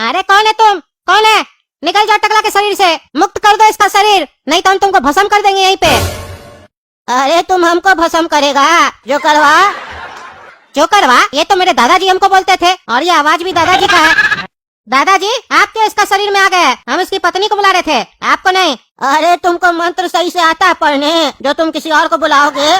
अरे कौन है तुम? कौन है? निकल जाओ टकला के शरीर से, मुक्त कर दो इसका शरीर, नहीं तो हम तुमको भस्म कर देंगे यहीं पे। अरे तुम हमको भस्म करेगा? जो करवा, ये तो मेरे दादाजी हमको बोलते थे, और ये आवाज भी दादाजी का है। दादाजी आप क्यों इसका शरीर में आ गए? हम इसकी पत्नी को बुला रहे थे, आपको नहीं। अरे तुमको मंत्र सही से आता है पढ़ने, जो तुम किसी और को बुलाओगे?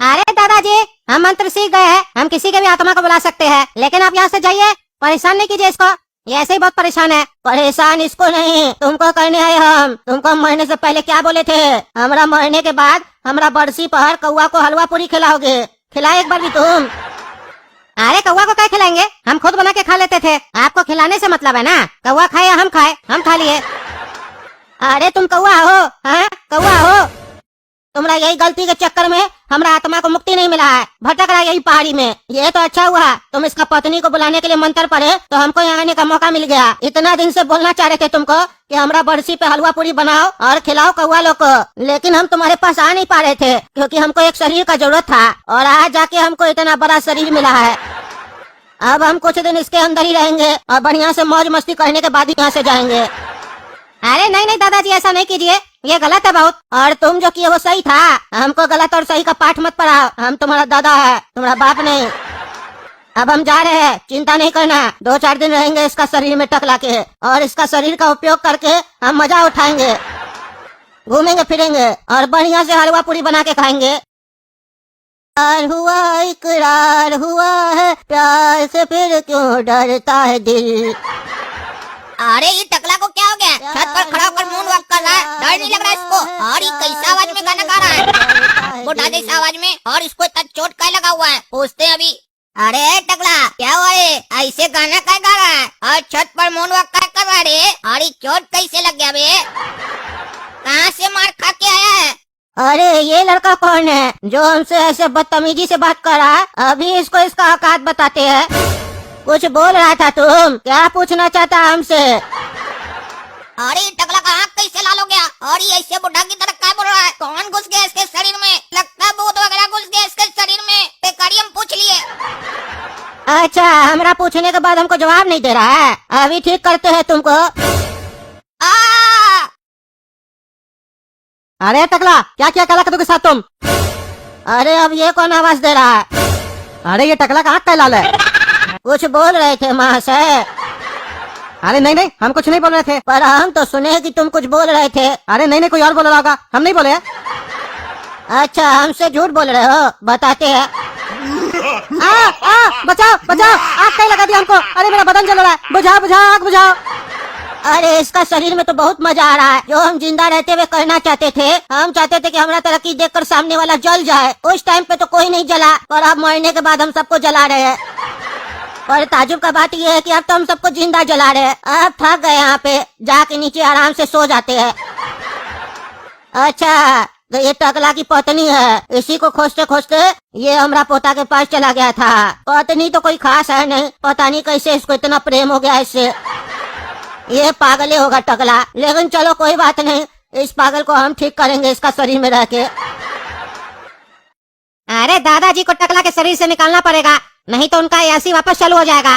अरे दादाजी हम मंत्र सीख गए हैं, हम किसी के भी आत्मा को बुला सकते हैं, लेकिन आप यहाँ से जाइए, परेशान नहीं कीजिए इसको, ये ऐसे ही बहुत परेशान है। परेशान इसको नहीं, तुमको करने आए हम। तुमको मरने से पहले क्या बोले थे? हमरा मरने के बाद हमरा बरसी पर कौआ को हलवा पूरी खिलाओगे, खिलाए एक बार भी तुम? अरे कौआ को क्या खिलाएंगे, हम खुद बना के खा लेते थे, आपको खिलाने से मतलब है ना? कौआ खाए या हम खाए, हम खा लिए। अरे तुम कौआ हो? हाँ कौआ हो? तुम्हारा यही गलती के चक्कर में हमरा आत्मा को मुक्ति नहीं मिला है, भटक रहा है यही पहाड़ी में। ये तो अच्छा हुआ तुम इसका पत्नी को बुलाने के लिए मंत्र पढ़े, तो हमको यहाँ आने का मौका मिल गया। इतना दिन से बोलना चाह रहे थे तुमको कि हमरा बरसी पे हलवा पूरी बनाओ और खिलाओ कौआ लोग को, लेकिन हम तुम्हारे पास आ नहीं पा रहे थे, क्योंकि हमको एक शरीर का जरूरत था, और आज जाके हमको इतना बड़ा शरीर मिला है। अब हम कुछ दिन इसके अंदर ही रहेंगे और बढ़िया से मौज मस्ती करने के बाद ही यहाँ से जाएंगे। अरे नहीं नहीं दादाजी ऐसा नहीं कीजिए, ये गलत है बहुत, और तुम जो किए वो सही था। हमको गलत और सही का पाठ मत पढ़ाओ, हम तुम्हारा दादा है, तुम्हारा बाप नहीं। अब हम जा रहे हैं, चिंता नहीं करना, 2-4 दिन रहेंगे इसका शरीर में टकला के, और इसका शरीर का उपयोग करके हम मजा उठाएंगे, घूमेंगे फिरेंगे और बढ़िया से हलवा पूरी बना के खाएंगे। हुआ इकरार हुआ है, प्यार से फिर क्यों डरता है दिल। अरे ये टकला को क्या हो गया? छत पर खड़ा होकर मून वॉक कर रहा है, डर नहीं लग रहा इसको? और ये कैसा आवाज में गाना गा रहा है, बुढ़ा जैसा आवाज में, और इसको इतना चोट क्या लगा हुआ है? पूछते हैं अभी। अरे टकला क्या हुआ है, ऐसे गाना क्या गा रहा है और छत पर मून वॉक क्या कर रहा है? और ये चोट कैसे लग गया बे? कहाँ से मार खा के आया है? अरे ये लड़का कौन है जो हमसे ऐसे बदतमीजी से बात कर रहा है? अभी इसको इसका औकात बताते हैं। कुछ बोल रहा था तुम, क्या पूछना चाहता हमसे? अरे टकला का आँख कैसे लाल हो गया, और ये ऐसे बुढ़ा की तरह क्या बोल रहा है? कौन घुस गया इसके शरीर में? लगता है भूत वगैरह घुस गया इसके शरीर में। बेकारी हम पूछ लिए। अच्छा हमरा पूछने के बाद हमको जवाब नहीं दे रहा है, अभी ठीक करते हैं तुमको। अरे टकला क्या किया काला कद्दू के साथ तुम? अरे अब ये कौन आवाज दे रहा है? अरे ये टकला का आँख क्या लाल है? कुछ बोल रहे थे महाशय। अरे नहीं नहीं हम कुछ नहीं बोल रहे थे, पर हम तो सुने कि तुम कुछ बोल रहे थे। अरे नहीं नहीं कोई और बोल रहा होगा, हम नहीं बोले। अच्छा हमसे झूठ बोल रहे हो, बताते हैं। बचाओ बचाओ, आग कहीं लगा दिया हमको, अरे मेरा बदन जल रहा है, बुझाओ बुझाओ आग बुझाओ। अरे इसका शरीर में तो बहुत मजा आ रहा है, जो हम जिंदा रहते हुए करना चाहते थे। हम चाहते थे कि हमारा तरक्की देखकर सामने वाला जल जाए, उस टाइम पे तो कोई नहीं जला, पर अब मरने के बाद हम सबको जला रहे हैं। और ताजुब का बात यह है कि अब तो हम सबको जिंदा जला रहे हैं। अब थक गए, यहाँ पे जाके नीचे आराम से सो जाते हैं। अच्छा तो ये टकला की पत्नी है, इसी को खोजते खोजते ये हमरा पोता के पास चला गया था। पत्नी तो कोई खास है नहीं, पता नहीं कैसे इसको इतना प्रेम हो गया इससे। ये पागल होगा टकला, लेकिन चलो कोई बात नहीं, इस पागल को हम ठीक करेंगे इसका शरीर में रह के। अरे दादाजी को टकला के शरीर से निकालना पड़ेगा, नहीं तो उनका ऐसी वापस चालू हो जाएगा।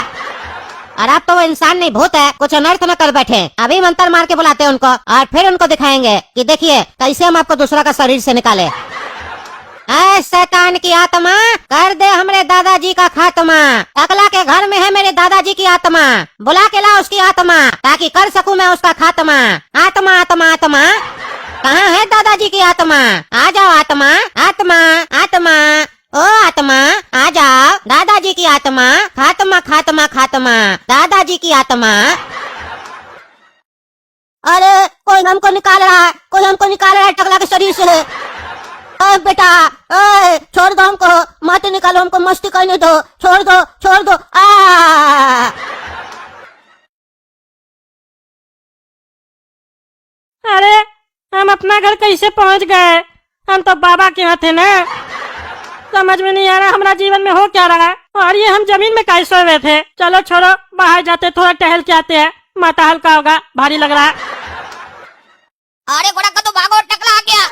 और अब तो वो इंसान नहीं भूत है, कुछ अनर्थ न कर बैठे। अभी मंत्र मार के बुलाते हैं उनको, और फिर उनको दिखाएंगे कि देखिए कैसे हम आपको दूसरा का शरीर से निकाले। ऐ शैतान की आत्मा, कर दे हमरे दादाजी का खात्मा। टकला के घर में है मेरे दादाजी की आत्मा, बुला के ला उसकी आत्मा, ताकि कर सकूं मैं उसका खात्मा। आत्मा आत्मा आत्मा, कहाँ है दादाजी की आत्मा? आ जाओ आत्मा आत्मा आत्मा, ओ आत्मा आ जाओ, दादाजी की आत्मा, खात्मा खात्मा खात्मा, दादाजी की आत्मा। अरे कोई हमको निकाल रहा है, कोई हमको निकाल रहा है टकला के शरीर से। ओए बेटा, ओए छोड़ दो हमको, मत निकालो हमको, मस्ती करने दो, छोड़ दो छोड़ दो। अरे हम अपना घर कैसे पहुंच गए? हम तो बाबा के यहाँ थे ना, समझ में नहीं आ रहा हमारा जीवन में हो क्या रहा है। और ये हम जमीन में कैसे सोए हुए थे? चलो छोड़ो, बाहर जाते थोड़ा टहल के आते हैं, माथा हल्का होगा, भारी लग रहा है। अरे घोड़ा का तो भागो, टकला आ गया।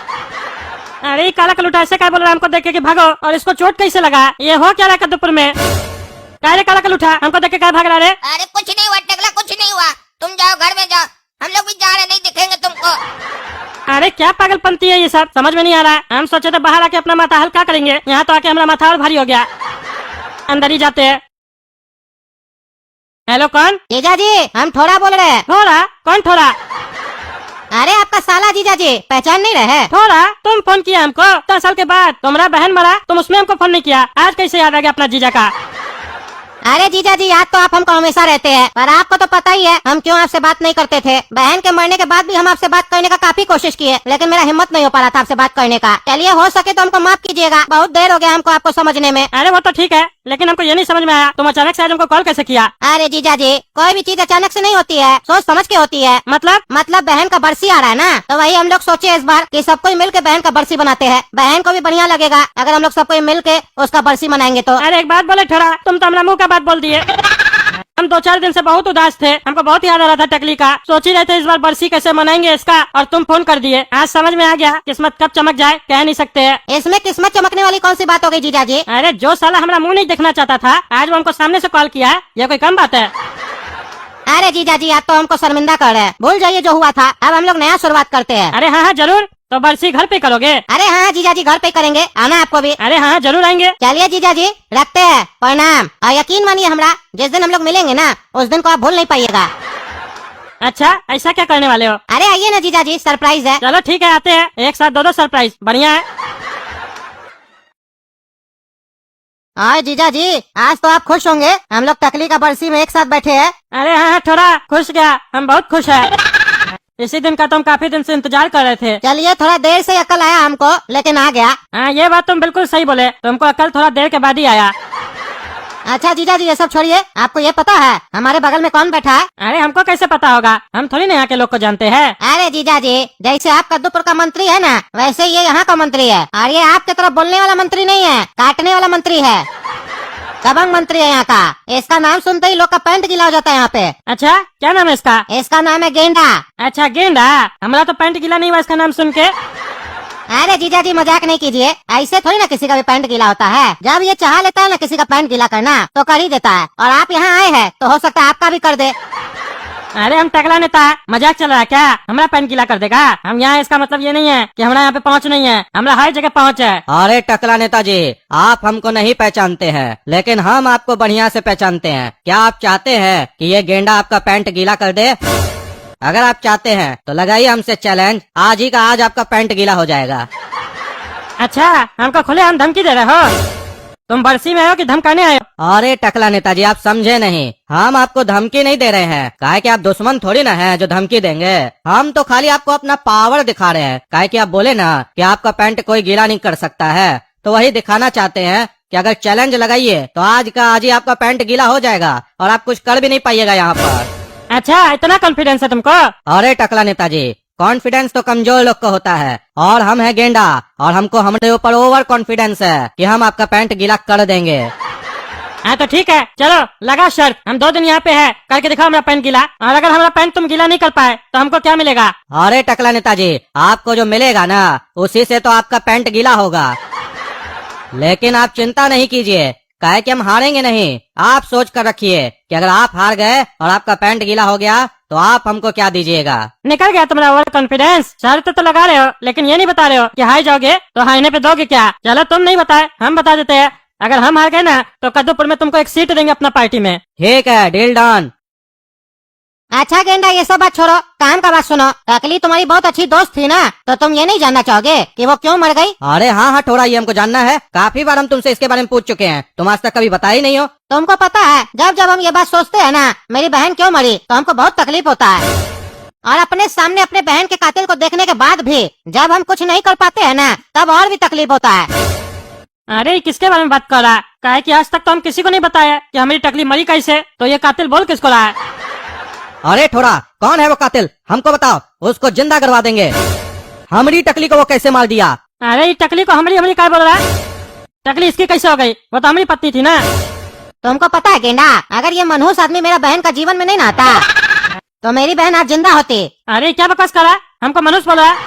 अरे काला कलूटा ऐसे क्या बोल रहा है हमको देख के कि भागो, और इसको चोट कैसे लगा? ये हो क्या रहा है कद्दूपुर में? काले काला कलूटा हमको देख के क्या भाग रहा है? अरे कुछ नहीं हुआ टकला, कुछ क्या पागलपंती है ये सब, समझ में नहीं आ रहा है। हम सोचे थे बाहर आके अपना माथा हल्का करेंगे, यहाँ तो आके हमारा माथा और भारी हो गया। अंदर ही जाते हैं। हेलो, कौन? जीजा जी, हम थोड़ा बोल रहे हैं। थोड़ा? कौन थोड़ा? अरे आपका साला जीजा जी, पहचान नहीं रहे? थोड़ा? तुम फोन किया हमको 10 साल के बाद? तुम्हारा बहन मरा, तुम उसमें हमको फोन नहीं किया, आज कैसे याद आ गया अपना जीजा का? अरे जीजा जी, याद तो आप हमको हमेशा रहते हैं, पर आपको तो पता ही है हम क्यों आपसे बात नहीं करते थे। बहन के मरने के बाद भी हम आपसे बात करने का काफी कोशिश किए, लेकिन मेरा हिम्मत नहीं हो पा रहा था आपसे बात करने का। चलिए, हो सके तो हमको माफ कीजिएगा, बहुत देर हो गया हमको आपको समझने में। अरे वो तो ठीक है, लेकिन हमको ये नहीं समझ में आया तुम अचानक से आज हमको कॉल कैसे किया? अरे जीजा जी, कोई भी चीज अचानक से नहीं होती है, सोच समझ के होती है। मतलब बहन का बरसी आ रहा है ना, तो वही हम लोग सोचे इस बार कि सब कोई मिल के बहन का बरसी बनाते हैं। बहन को भी बढ़िया लगेगा अगर हम लोग सब कोई मिल के उसका बरसी मनाएंगे तो। अरे एक बात बोले थोड़ा, तुम तो हमारा मुंह का बात बोल दिए। हम 2-4 दिन से बहुत उदास थे, हमको बहुत याद आ रहा था टकली का, सोच ही रहे थे इस बार बरसी कैसे मनाएंगे इसका, और तुम फोन कर दिए। आज समझ में आ गया, किस्मत कब चमक जाए कह नहीं सकते हैं। इसमें किस्मत चमकने वाली कौन सी बात हो गई जीजा जी? अरे जो साला हमारा मुंह नहीं देखना चाहता था, आज वो हमको सामने से कॉल किया है, ये कोई कम बात है? अरे जीजा जी, आप तो हमको शर्मिंदा कर रहे हैं। भूल जाइए जो हुआ था, अब हम लोग नया शुरुआत करते हैं। अरे हाँ जरूर, तो बरसी घर पे करोगे? अरे हाँ जीजा जी, घर पे करेंगे, आना आपको भी। अरे हाँ जरूर आएंगे। चलिए जीजा जी, रखते हैं, प्रणाम। और यकीन मानिए हमरा, जिस दिन हम लोग मिलेंगे ना, उस दिन को आप भूल नहीं पाइएगा। अच्छा, ऐसा क्या करने वाले हो? अरे आइए ना जीजा जी, सरप्राइज है। चलो ठीक है, आते हैं, एक साथ 2 सरप्राइज, बढ़िया है। और जीजा जी, आज तो आप खुश होंगे, हम लोग टकली का बरसी में एक साथ बैठे हैं। अरे हाँ थोड़ा खुश गया, हम बहुत खुश है। इसी दिन का तो हम काफी दिन से इंतजार कर रहे थे। चलिए, थोड़ा देर से अकल आया हमको, लेकिन आ गया। हाँ ये बात तुम बिल्कुल सही बोले, तुमको अकल थोड़ा देर के बाद ही आया। अच्छा जीजा जी, ये सब छोड़िए, आपको ये पता है हमारे बगल में कौन बैठा है? अरे हमको कैसे पता होगा, हम थोड़ी ना यहाँ के लोग को जानते हैं। अरे जीजा जी, जैसे आप कद्दूपुर का मंत्री है ना, वैसे ये यहाँ का मंत्री है। और ये आपके तरफ बोलने वाला मंत्री नहीं है, काटने वाला मंत्री है। दबंग मंत्री है यहाँ का। इसका नाम सुनते ही लोग का पैंट गीला हो जाता है यहाँ पे। अच्छा, क्या नाम है इसका? इसका नाम है गेंडा। अच्छा गेंडा, हमारा तो पैंट गीला नहीं हुआ इसका नाम सुन के। अरे जीजा जी, मजाक नहीं कीजिए, ऐसे थोड़ी ना किसी का भी पैंट गीला होता है। जब ये चाह लेता है ना किसी का पैंट गीला करना, तो कर ही देता है। और आप यहाँ आए हैं तो हो सकता है आपका भी कर दे। अरे हम टकला नेता, मजाक चल रहा है क्या? हमारा पैंट गीला कर देगा? हम यहाँ, इसका मतलब ये नहीं है कि हमारा यहाँ पे पहुँच नहीं है, हमारा हर जगह पहुँच है। अरे टकला नेताजी, आप हमको नहीं पहचानते हैं, लेकिन हम आपको बढ़िया से पहचानते हैं। क्या आप चाहते हैं कि ये गेंडा आपका पैंट गीला कर दे? अगर आप चाहते हैं तो लगाइए हमसे चैलेंज, आज ही का आज आपका पैंट गीला हो जाएगा। अच्छा, हमको खुले हम धमकी दे रहे हो? तुम बरसी में आयो कि धमकाने आयो? अरे टकला नेताजी, आप समझे नहीं, हम आपको धमकी नहीं दे रहे हैं। काहे कि आप दुश्मन थोड़ी ना हैं जो धमकी देंगे। हम तो खाली आपको अपना पावर दिखा रहे हैं। काहे कि आप बोले ना कि आपका पैंट कोई गीला नहीं कर सकता है, तो वही दिखाना चाहते हैं कि अगर चैलेंज लगाइए तो आज का आज ही आपका पैंट गीला हो जाएगा और आप कुछ कर भी नहीं पाइएगा यहाँ पर। अच्छा, इतना कॉन्फिडेंस है तुमको? अरे टकला नेताजी, कॉन्फिडेंस तो कमजोर लोग को होता है, और हम है गेंडा, और हमको हमारे ऊपर ओवर कॉन्फिडेंस है कि हम आपका पैंट गीला कर देंगे। हाँ तो ठीक है, चलो लगा शर्त, हम 2 दिन यहाँ पे है, करके दिखाओ हमारा पैंट गीला, और अगर हमारा पैंट तुम गीला नहीं कर पाए तो हमको क्या मिलेगा? अरे टकला नेताजी, आपको जो मिलेगा ना, उसी से तो आपका पैंट गीला होगा। लेकिन आप चिंता नहीं कीजिए, काहे कि हम हारेंगे नहीं। आप सोच कर रखिए कि अगर आप हार गए और आपका पैंट गीला हो गया तो आप हमको क्या दीजिएगा? निकल गया तुम्हारा ओवर कॉन्फिडेंस। शर्त तो लगा रहे हो, लेकिन ये नहीं बता रहे हो कि हार जाओगे तो हारने पे दोगे क्या? चलो तुम नहीं बताए, हम बता देते हैं। अगर हम हार गए ना तो कद्दूपुर में तुमको एक सीट देंगे अपना पार्टी में। ठीक है, डील डन। अच्छा गेंडा, ये सब बात छोड़ो, काम का बात सुनो। टकली तुम्हारी बहुत अच्छी दोस्त थी ना, तो तुम ये नहीं जानना चाहोगे कि वो क्यों मर गई? अरे हाँ हाँ, थोड़ा ये हमको जानना है। काफी बार हम तुमसे इसके बारे में पूछ चुके हैं, तुम आज तक कभी बताया ही नहीं हो। तुमको पता है, जब जब हम ये बात सोचते हैं ना, मेरी बहन क्यों मरी, तो हमको बहुत तकलीफ होता है। और अपने सामने अपने बहन के कातिल को देखने के बाद भी जब हम कुछ नहीं कर पाते हैं ना, तब और भी तकलीफ होता है। अरे किसके बारे में बात कर रहा है? काहे कि आज तक तो हम किसी को नहीं बताया कि हमारी टकली मरी कैसे, तो ये कातिल बोल किसको रहा है? अरे थोड़ा, कौन है वो कातिल, हमको बताओ, उसको जिंदा करवा देंगे। हमारी टकली को वो कैसे मार दिया? अरे ये टकली को हमारी हमारी क्या बोल रहा है? टकली इसकी कैसे हो गई? वो तो हमारी पत्नी थी ना। तुमको पता है गेंडा, अगर ये मनहूस आदमी मेरा बहन का जीवन में नहीं आता तो मेरी बहन आज जिंदा होती। अरे क्या बकवास कर रहा है? हमको मनुष्य बोल रहा है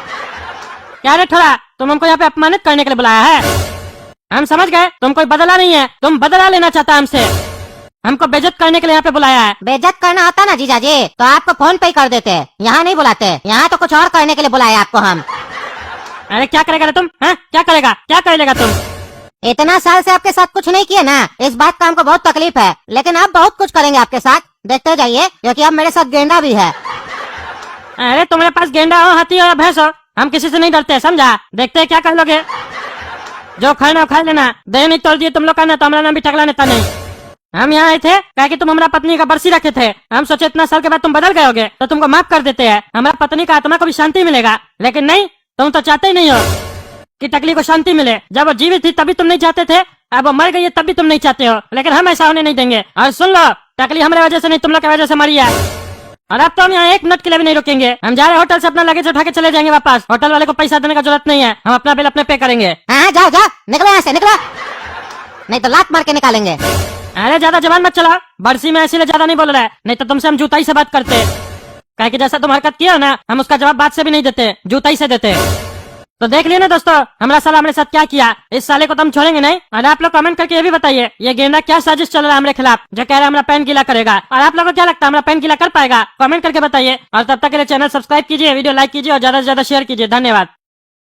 क्या? रे थोड़ा, तुम हमको यहाँ पे अपमानित करने के लिए बुलाया है? हम समझ गए तुम कोई बदला नहीं है, तुम बदला लेना चाहता हमसे। हमको बेइज्जत करने के लिए यहाँ पे बुलाया है। बेइज्जत करना होता ना जीजा जी, तो आपको फोन पे ही कर देते, यहाँ नहीं बुलाते। यहाँ तो कुछ और करने के लिए बुलाया आपको हम। अरे क्या करेगा रे तुम? हाँ क्या करेगा, क्या कर लेगा तुम? इतना साल से आपके साथ कुछ नहीं किया ना, इस बात का हमको बहुत तकलीफ है, लेकिन अब बहुत कुछ करेंगे आपके साथ, देखते जाइए, क्योंकि अब मेरे साथ गेंडा भी है। अरे तुम्हारे पास गेंडा हो, हाथी हो या भैंस हो, हम किसी से नहीं डरते, समझा? देखते हैं क्या कर लोगे। जो खाना खा लेना, दे नहीं तोड़ दिए तुम लोग का ना, तो हमारा नाम भी टकला नेता नहीं। हम यहाँ आए थे क्या कि तुम हमारा पत्नी का बरसी रखे थे, हम सोचे इतना साल के बाद तुम बदल गए होगे तो तुमको माफ कर देते हैं, हमारा पत्नी का आत्मा को भी शांति मिलेगा। लेकिन नहीं, तुम तो चाहते ही नहीं हो कि टकली को शांति मिले। जब वो जीवित थी तभी तुम नहीं चाहते थे, अब वो मर गई है तब भी तुम नहीं चाहते हो, लेकिन हम ऐसा होने नहीं देंगे। और सुन लो, टकली हमारे वजह से नहीं, तुम लोग की वजह से मरी है। और अब तो हम यहाँ 1 मिनट के लिए भी नहीं रुकेंगे, हम जा रहे होटल से अपना लगेज उठा के चले जाएंगे वापस। होटल वाले को पैसा देने का जरूरत नहीं है, हम अपना बिल अपने पे करेंगे। हाँ जाओ जाओ, निकलो यहाँ से, निकलो, नहीं तो लात मार के निकालेंगे। अरे ज्यादा जबान मत चलाओ, बरसी में इसीलिए ज्यादा नहीं बोल रहा है, नहीं तो तुमसे हम जूताई से बात करते। काहे कि जैसा तुम हरकत किया ना, हम उसका जवाब बात से भी नहीं देते, जूताई से देते। तो देख लिया ना दोस्तों, हमारा साला हमारे साथ क्या किया, इस साले को तो हम छोड़ेंगे नहीं। और आप लोग कमेंट करके ये भी बताइए, ये गेंडा क्या साजिश चल रहा है हमारे खिलाफ, जो कह रहा है हमारा पैन गीला करेगा। और आप लोगों को क्या लगता है, हमारा पैन गीला कर पाएगा? कमेंट करके बताइए। और तब तक के लिए चैनल सब्सक्राइब कीजिए, वीडियो लाइक कीजिए और ज्यादा से ज्यादा शेयर कीजिए। धन्यवाद।